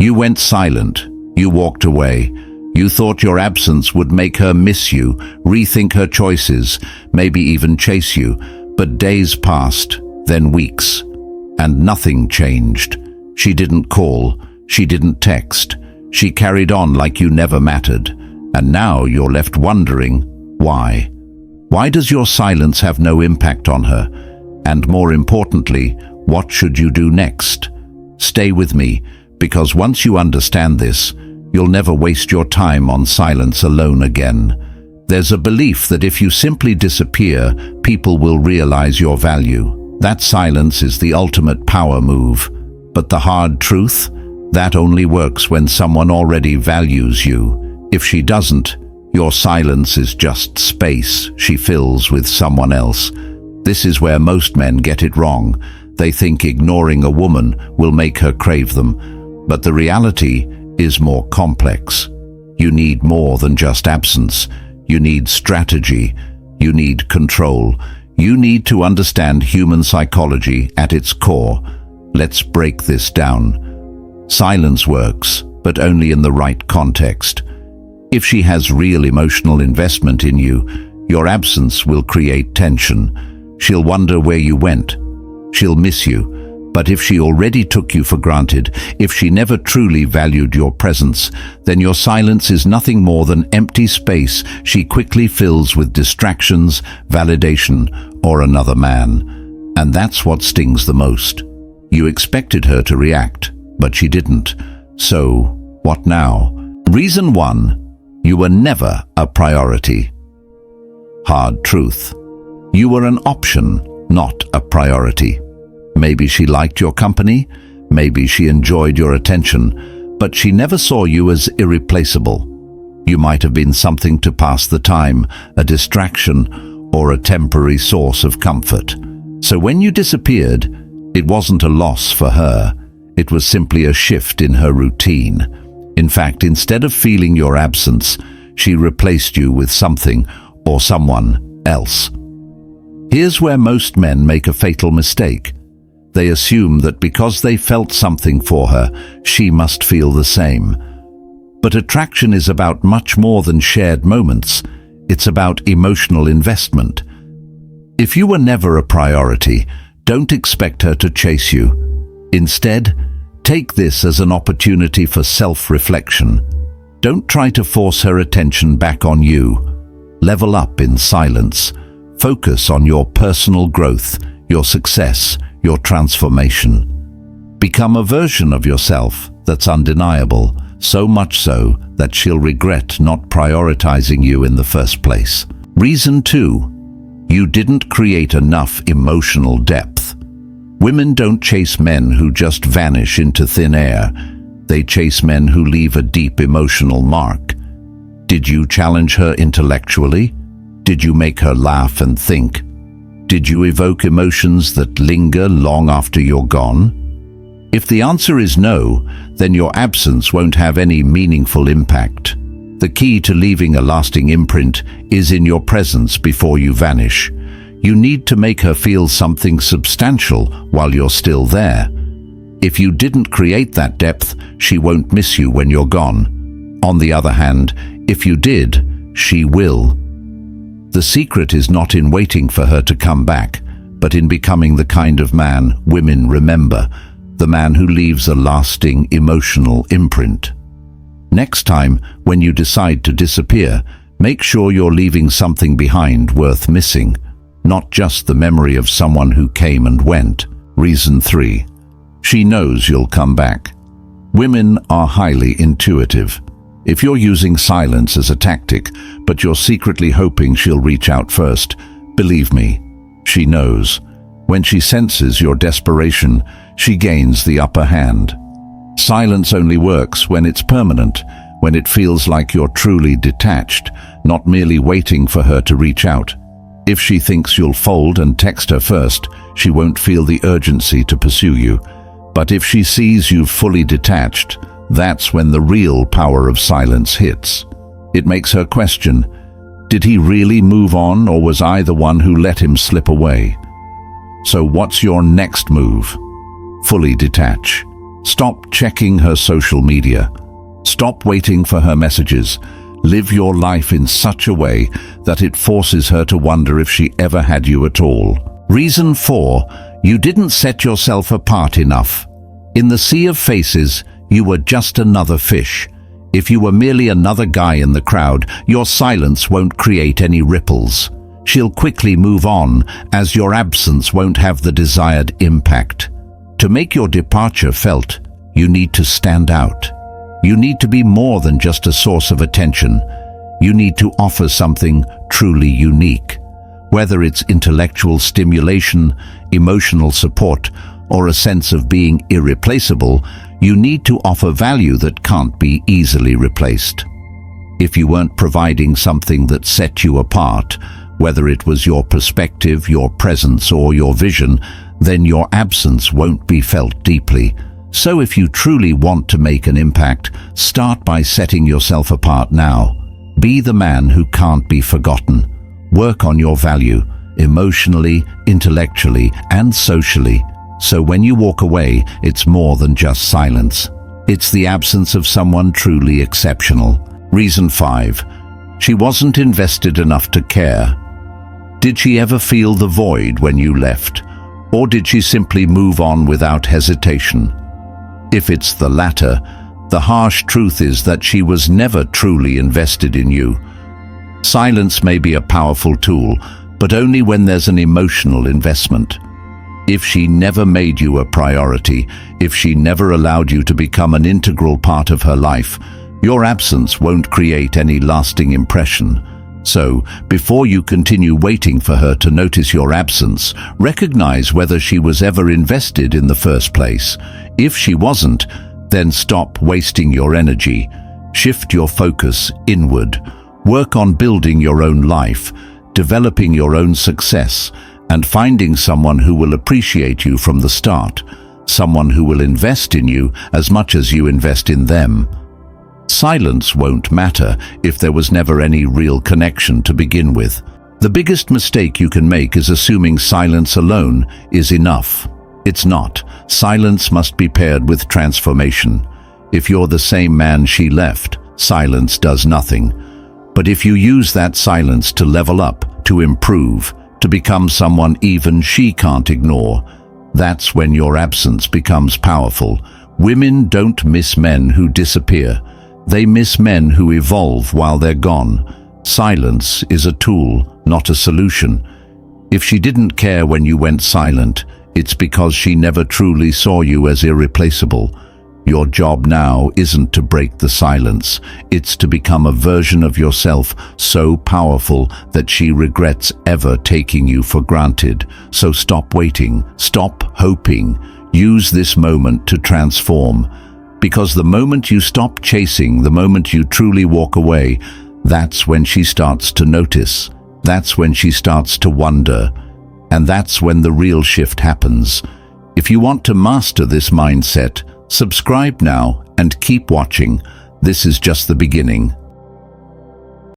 You went silent. You walked away. You thought your absence would make her miss you, rethink her choices, maybe even chase you. But days passed, then weeks, and nothing changed. She didn't call. She didn't text. She carried on like you never mattered. And now you're left wondering, why? Why does your silence have no impact on her? And more importantly, what should you do next? Stay with me, because once you understand this, you'll never waste your time on silence alone again. There's a belief that if you simply disappear, people will realize your value. That silence is the ultimate power move. But the hard truth? That only works when someone already values you. If she doesn't, your silence is just space she fills with someone else. This is where most men get it wrong. They think ignoring a woman will make her crave them. But the reality is more complex. You need more than just absence. You need strategy. You need control. You need to understand human psychology at its core. Let's break this down. Silence works, but only in the right context. If she has real emotional investment in you, your absence will create tension. She'll wonder where you went. She'll miss you. But if she already took you for granted, if she never truly valued your presence, then your silence is nothing more than empty space she quickly fills with distractions, validation, or another man. And that's what stings the most. You expected her to react, but she didn't. So, what now? Reason 1, you were never a priority. Hard truth. You were an option, not a priority. Maybe she liked your company, maybe she enjoyed your attention, but she never saw you as irreplaceable. You might have been something to pass the time, a distraction, or a temporary source of comfort. So when you disappeared, it wasn't a loss for her. It was simply a shift in her routine. In fact, instead of feeling your absence, she replaced you with something or someone else. Here's where most men make a fatal mistake. They assume that because they felt something for her, she must feel the same. But attraction is about much more than shared moments. It's about emotional investment. If you were never a priority, don't expect her to chase you. Instead, take this as an opportunity for self-reflection. Don't try to force her attention back on you. Level up in silence. Focus on your personal growth, your success, your transformation. Become a version of yourself that's undeniable, so much so that she'll regret not prioritizing you in the first place. Reason 2, you didn't create enough emotional depth. Women don't chase men who just vanish into thin air. They chase men who leave a deep emotional mark. Did you challenge her intellectually? Did you make her laugh and think? Did you evoke emotions that linger long after you're gone? If the answer is no, then your absence won't have any meaningful impact. The key to leaving a lasting imprint is in your presence before you vanish. You need to make her feel something substantial while you're still there. If you didn't create that depth, she won't miss you when you're gone. On the other hand, if you did, she will. The secret is not in waiting for her to come back, but in becoming the kind of man women remember, the man who leaves a lasting emotional imprint. Next time, when you decide to disappear, make sure you're leaving something behind worth missing, not just the memory of someone who came and went. Reason 3, she knows you'll come back. Women are highly intuitive. If you're using silence as a tactic, but you're secretly hoping she'll reach out first, believe me, she knows. When she senses your desperation, she gains the upper hand. Silence only works when it's permanent, when it feels like you're truly detached, not merely waiting for her to reach out. If she thinks you'll fold and text her first, she won't feel the urgency to pursue you. But if she sees you've fully detached, that's when the real power of silence hits. It makes her question, did he really move on, or was I the one who let him slip away? So what's your next move? Fully detach. Stop checking her social media. Stop waiting for her messages. Live your life in such a way that it forces her to wonder if she ever had you at all. Reason 4, you didn't set yourself apart enough. In the sea of faces, you were just another fish. If you were merely another guy in the crowd, your silence won't create any ripples. She'll quickly move on, as your absence won't have the desired impact. To make your departure felt, you need to stand out. You need to be more than just a source of attention. You need to offer something truly unique. Whether it's intellectual stimulation, emotional support, or a sense of being irreplaceable, you need to offer value that can't be easily replaced. If you weren't providing something that set you apart, whether it was your perspective, your presence, or your vision, then your absence won't be felt deeply. So if you truly want to make an impact, start by setting yourself apart now. Be the man who can't be forgotten. Work on your value, emotionally, intellectually, and socially. So when you walk away, it's more than just silence. It's the absence of someone truly exceptional. Reason 5. She wasn't invested enough to care. Did she ever feel the void when you left? Or did she simply move on without hesitation? If it's the latter, the harsh truth is that she was never truly invested in you. Silence may be a powerful tool, but only when there's an emotional investment. If she never made you a priority, if she never allowed you to become an integral part of her life, your absence won't create any lasting impression. So, before you continue waiting for her to notice your absence, recognize whether she was ever invested in the first place. If she wasn't, then stop wasting your energy. Shift your focus inward. Work on building your own life, developing your own success, and finding someone who will appreciate you from the start, someone who will invest in you as much as you invest in them. Silence won't matter if there was never any real connection to begin with. The biggest mistake you can make is assuming silence alone is enough. It's not. Silence must be paired with transformation. If you're the same man she left, silence does nothing. But if you use that silence to level up, to improve, to become someone even she can't ignore, that's when your absence becomes powerful. Women don't miss men who disappear. They miss men who evolve while they're gone. Silence is a tool, not a solution. If she didn't care when you went silent, it's because she never truly saw you as irreplaceable. Your job now isn't to break the silence. It's to become a version of yourself so powerful that she regrets ever taking you for granted. So stop waiting, stop hoping. Use this moment to transform. Because the moment you stop chasing, the moment you truly walk away, that's when she starts to notice. That's when she starts to wonder. And that's when the real shift happens. If you want to master this mindset, subscribe now and keep watching. This is just the beginning.